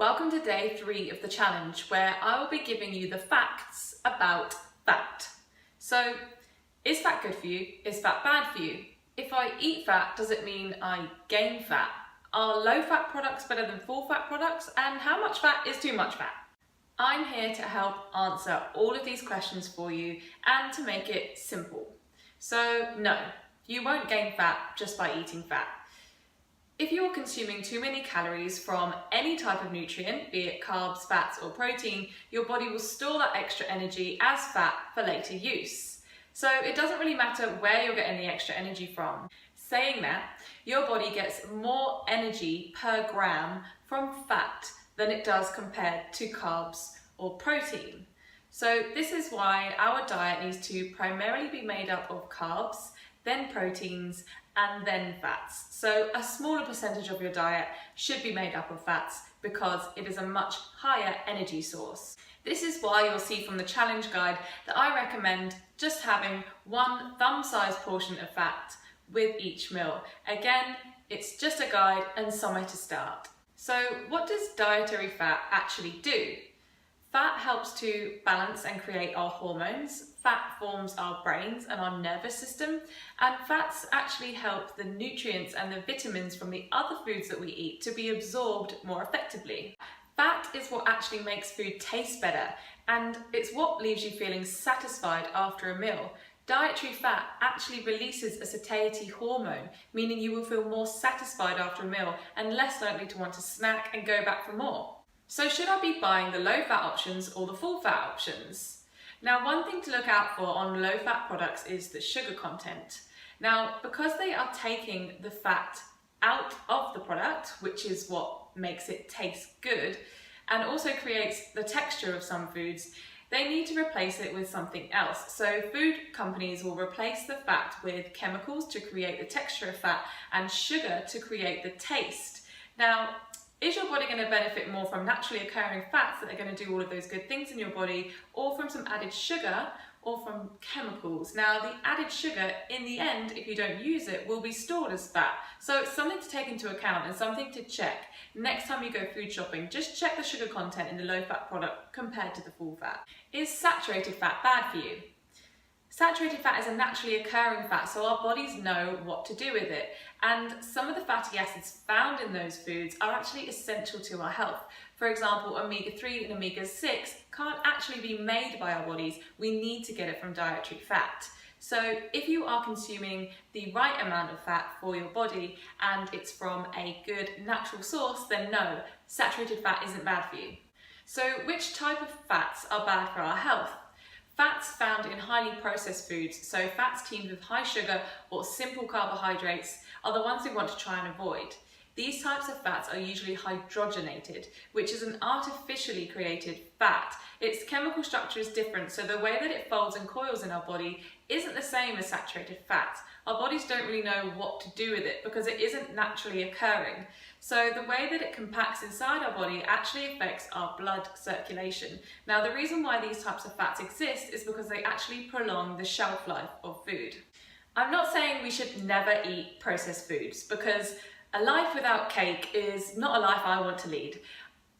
Welcome to day 3 of the challenge, where I will be giving you the facts about fat. So, is fat good for you? Is fat bad for you? If I eat fat, does it mean I gain fat? Are low fat products better than full fat products? And how much fat is too much fat? I'm here to help answer all of these questions for you and to make it simple. So no, you won't gain fat just by eating fat. If you're consuming too many calories from any type of nutrient, be it carbs, fats or protein, your body will store that extra energy as fat for later use. So it doesn't really matter where you're getting the extra energy from. Saying that, your body gets more energy per gram from fat than it does compared to carbs or protein. So this is why our diet needs to primarily be made up of carbs, then proteins, and then fats. So a smaller percentage of your diet should be made up of fats because it is a much higher energy source. This is why you'll see from the challenge guide that I recommend just having one thumb-sized portion of fat with each meal. Again, it's just a guide and somewhere to start. So what does dietary fat actually do? Fat helps to balance and create our hormones. Fat forms our brains and our nervous system, and fats actually help the nutrients and the vitamins from the other foods that we eat to be absorbed more effectively. Fat is what actually makes food taste better, and it's what leaves you feeling satisfied after a meal. Dietary fat actually releases a satiety hormone, meaning you will feel more satisfied after a meal and less likely to want to snack and go back for more. So should I be buying the low fat options or the full fat options? Now, one thing to look out for on low fat products is the sugar content. Now, because they are taking the fat out of the product, which is what makes it taste good, and also creates the texture of some foods, they need to replace it with something else. So food companies will replace the fat with chemicals to create the texture of fat and sugar to create the taste. Now, is your body going to benefit more from naturally occurring fats that are going to do all of those good things in your body, or from some added sugar, or from chemicals? Now, the added sugar, in the end, if you don't use it, will be stored as fat. So it's something to take into account and something to check. Next time you go food shopping, just check the sugar content in the low fat product compared to the full fat. Is saturated fat bad for you? Saturated fat is a naturally occurring fat, so our bodies know what to do with it. And some of the fatty acids found in those foods are actually essential to our health. For example, omega-3 and omega-6 can't actually be made by our bodies. We need to get it from dietary fat. So if you are consuming the right amount of fat for your body and it's from a good natural source, then no, saturated fat isn't bad for you. So which type of fats are bad for our health? Fats found in highly processed foods, so fats teamed with high sugar or simple carbohydrates, are the ones we want to try and avoid. These types of fats are usually hydrogenated, which is an artificially created fat. Its chemical structure is different, so the way that it folds and coils in our body isn't the same as saturated fat. Our bodies don't really know what to do with it because it isn't naturally occurring. So the way that it compacts inside our body actually affects our blood circulation. Now, the reason why these types of fats exist is because they actually prolong the shelf life of food. I'm not saying we should never eat processed foods, because a life without cake is not a life I want to lead.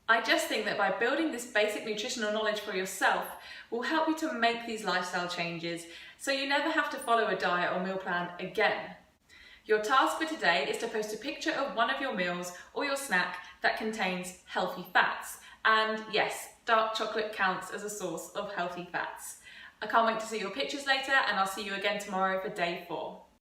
I just think that by building this basic nutritional knowledge for yourself will help you to make these lifestyle changes so you never have to follow a diet or meal plan again. Your task for today is to post a picture of one of your meals or your snack that contains healthy fats. And yes, dark chocolate counts as a source of healthy fats. I can't wait to see your pictures later, and I'll see you again tomorrow for day 4.